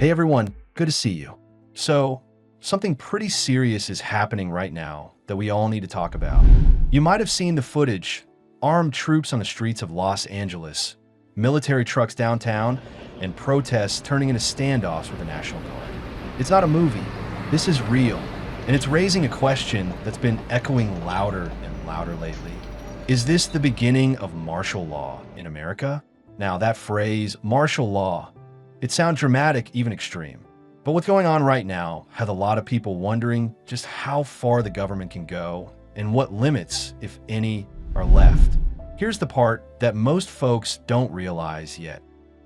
Hey everyone, good to see you. So, something pretty serious is happening right now that we all need to talk about. You might have seen the footage: armed troops on the streets of Los Angeles, military trucks downtown, and protests turning into standoffs with the National Guard. It's not a movie, this is real, and it's raising a question that's been echoing louder and louder lately. Is this the beginning of martial law in America? Now, that phrase, martial law, it sounds dramatic, even extreme. But what's going on right now has a lot of people wondering just how far the government can go and what limits, if any, are left. Here's the part that most folks don't realize yet.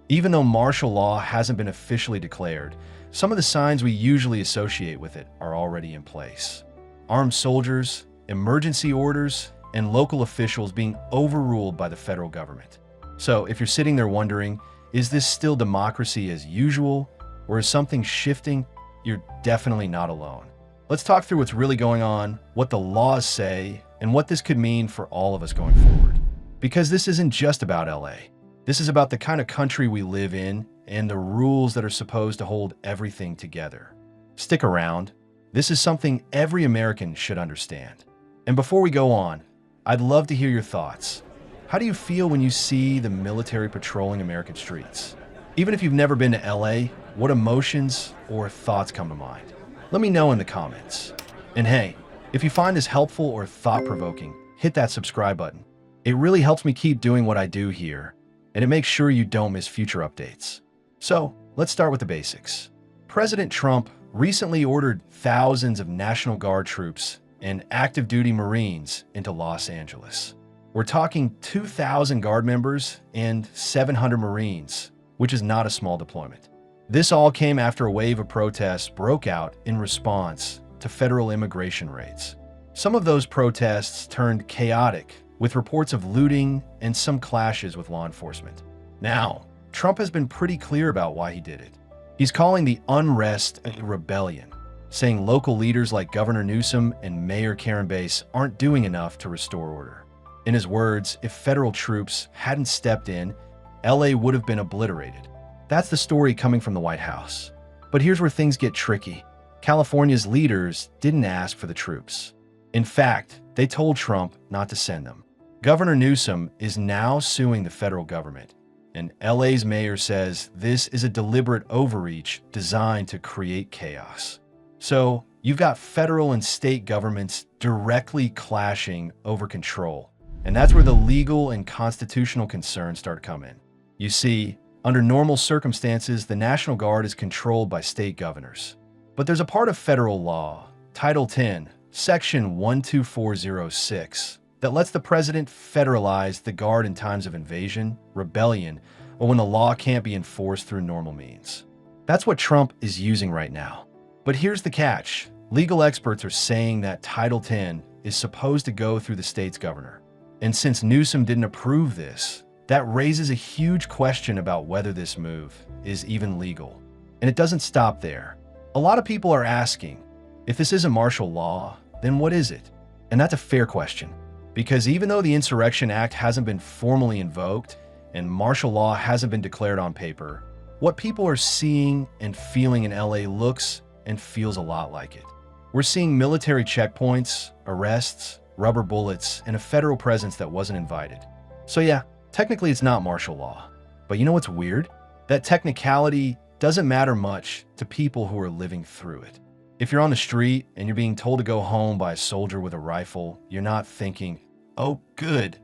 Even though martial law hasn't been officially declared, some of the signs we usually associate with it are already in place. Armed soldiers, emergency orders, and local officials being overruled by the federal government. So if you're sitting there wondering, is this still democracy as usual, or is something shifting? You're definitely not alone. Let's talk through what's really going on, what the laws say, and what this could mean for all of us going forward. Because this isn't just about LA. This is about the kind of country we live in and the rules that are supposed to hold everything together. Stick around. This is something every American should understand. And before we go on, I'd love to hear your thoughts. How do you feel when you see the military patrolling American streets? Even if you've never been to LA, what emotions or thoughts come to mind? Let me know in the comments. And hey, if you find this helpful or thought-provoking, hit that subscribe button. It really helps me keep doing what I do here, and it makes sure you don't miss future updates. So, let's start with the basics. President Trump recently ordered thousands of National Guard troops and active duty Marines into Los Angeles. We're talking 2,000 Guard members and 700 Marines, which is not a small deployment. This all came after a wave of protests broke out in response to federal immigration raids. Some of those protests turned chaotic, with reports of looting and some clashes with law enforcement. Now, Trump has been pretty clear about why he did it. He's calling the unrest a rebellion, saying local leaders like Governor Newsom and Mayor Karen Bass aren't doing enough to restore order. In his words, if federal troops hadn't stepped in, LA would have been obliterated. That's the story coming from the White House. But here's where things get tricky. California's leaders didn't ask for the troops. In fact, they told Trump not to send them. Governor Newsom is now suing the federal government, and LA's mayor says this is a deliberate overreach designed to create chaos. So you've got federal and state governments directly clashing over control, and that's where the legal and constitutional concerns start to come in. You see, under normal circumstances, the National Guard is controlled by state governors. But there's a part of federal law, Title 10, Section 12406, that lets the president federalize the Guard in times of invasion, rebellion, or when the law can't be enforced through normal means. That's what Trump is using right now. But here's the catch. Legal experts are saying that Title 10 is supposed to go through the state's governor. And since Newsom didn't approve this, that raises a huge question about whether this move is even legal. And it doesn't stop there. A lot of people are asking, if this isn't martial law, then what is it? And that's a fair question, because even though the Insurrection Act hasn't been formally invoked and martial law hasn't been declared on paper, what people are seeing and feeling in LA looks and feels a lot like it. We're seeing military checkpoints, arrests, rubber bullets, and a federal presence that wasn't invited. So yeah, technically it's not martial law. But you know what's weird? That technicality doesn't matter much to people who are living through it. If you're on the street and you're being told to go home by a soldier with a rifle, you're not thinking, oh good,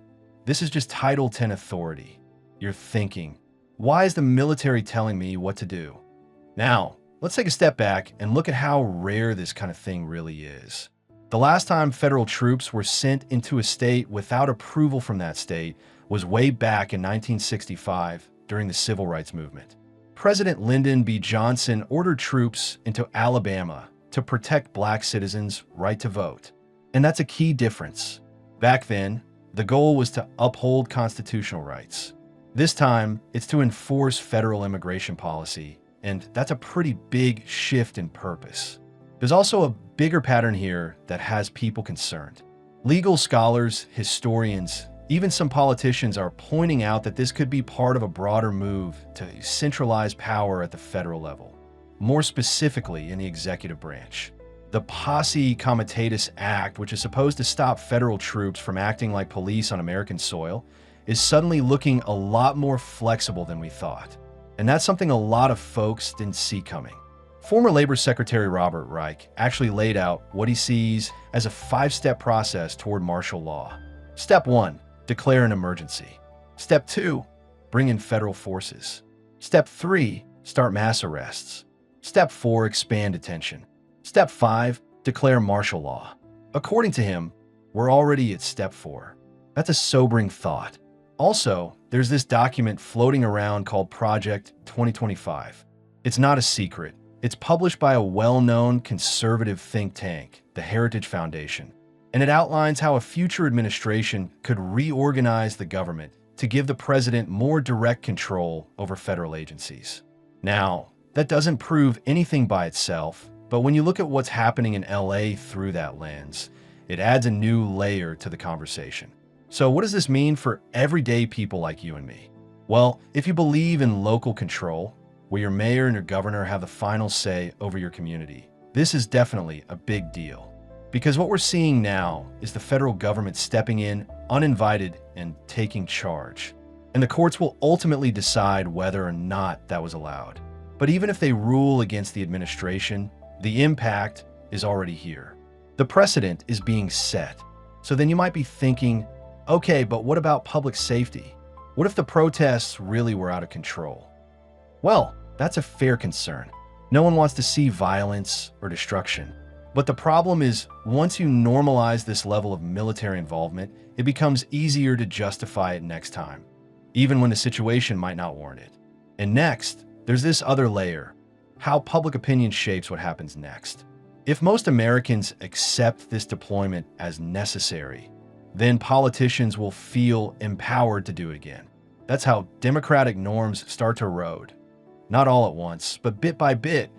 this is just Title 10 authority. You're thinking, why is the military telling me what to do? Now, let's take a step back and look at how rare this kind of thing really is. The last time federal troops were sent into a state without approval from that state was way back in 1965 during the Civil Rights Movement. President Lyndon B. Johnson ordered troops into Alabama to protect black citizens' right to vote. And that's a key difference. Back then, the goal was to uphold constitutional rights. This time, it's to enforce federal immigration policy, and that's a pretty big shift in purpose. There's also a bigger pattern here that has people concerned. Legal scholars, historians, even some politicians are pointing out that this could be part of a broader move to centralize power at the federal level. more specifically in the executive branch. The Posse Comitatus Act, which is supposed to stop federal troops from acting like police on American soil, is suddenly looking a lot more flexible than we thought. And that's something a lot of folks didn't see coming. Former Labor Secretary Robert Reich actually laid out what he sees as a 5-step process toward martial law. Step 1, declare an emergency. Step 2, bring in federal forces. Step 3, start mass arrests. Step 4, expand detention. Step 5, declare martial law. According to him, we're already at Step 4. That's a sobering thought. Also, there's this document floating around called Project 2025. It's not a secret. It's published by a well-known conservative think tank, the Heritage Foundation, and it outlines how a future administration could reorganize the government to give the president more direct control over federal agencies. Now, that doesn't prove anything by itself, but when you look at what's happening in LA through that lens, it adds a new layer to the conversation. So what does this mean for everyday people like you and me? Well, if you believe in local control, where your mayor and your governor have the final say over your community, this is definitely a big deal. Because what we're seeing now is the federal government stepping in uninvited and taking charge. And the courts will ultimately decide whether or not that was allowed. But even if they rule against the administration, the impact is already here. The precedent is being set. So then you might be thinking, okay, but what about public safety? What if the protests really were out of control? Well, that's a fair concern. No one wants to see violence or destruction. But the problem is, once you normalize this level of military involvement, it becomes easier to justify it next time, even when the situation might not warrant it. And next, there's this other layer, how public opinion shapes what happens next. If most Americans accept this deployment as necessary, then politicians will feel empowered to do it again. That's how democratic norms start to erode. Not all at once, but bit by bit,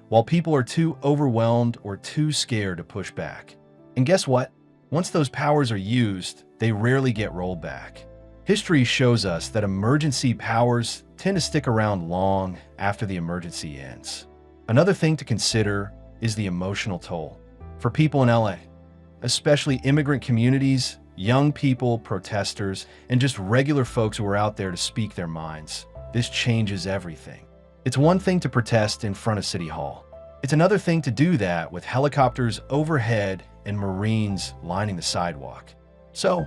while people are too overwhelmed or too scared to push back. And guess what? Once those powers are used, they rarely get rolled back. History shows us that emergency powers tend to stick around long after the emergency ends. Another thing to consider is the emotional toll. For people in LA, especially immigrant communities, young people, protesters, and just regular folks who are out there to speak their minds, this changes everything. It's one thing to protest in front of City Hall. It's another thing to do that with helicopters overhead and Marines lining the sidewalk. So,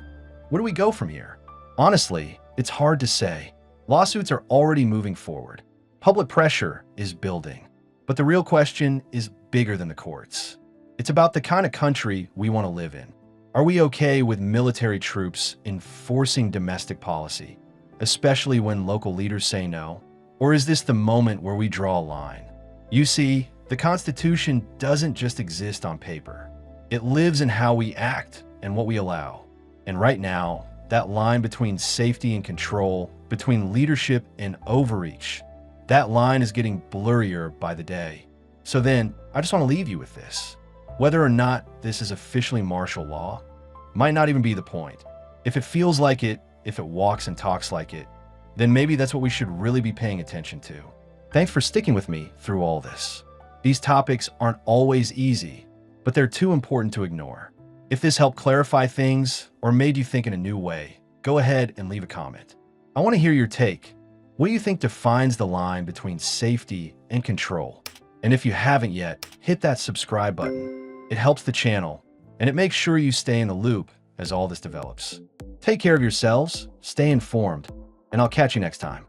where do we go from here? Honestly, it's hard to say. Lawsuits are already moving forward. Public pressure is building. But the real question is bigger than the courts. It's about the kind of country we want to live in. Are we okay with military troops enforcing domestic policy, especially when local leaders say no? Or is this the moment where we draw a line? You see, the Constitution doesn't just exist on paper. It lives in how we act and what we allow. And right now, that line between safety and control, between leadership and overreach, that line is getting blurrier by the day. So then, I just want to leave you with this. Whether or not this is officially martial law might not even be the point. If it feels like it, if it walks and talks like it, then maybe that's what we should really be paying attention to. Thanks for sticking with me through all this. These topics aren't always easy, but they're too important to ignore. If this helped clarify things or made you think in a new way, go ahead and leave a comment. I want to hear your take. What do you think defines the line between safety and control? And if you haven't yet, hit that subscribe button. It helps the channel, and it makes sure you stay in the loop as all this develops. Take care of yourselves, stay informed, and I'll catch you next time.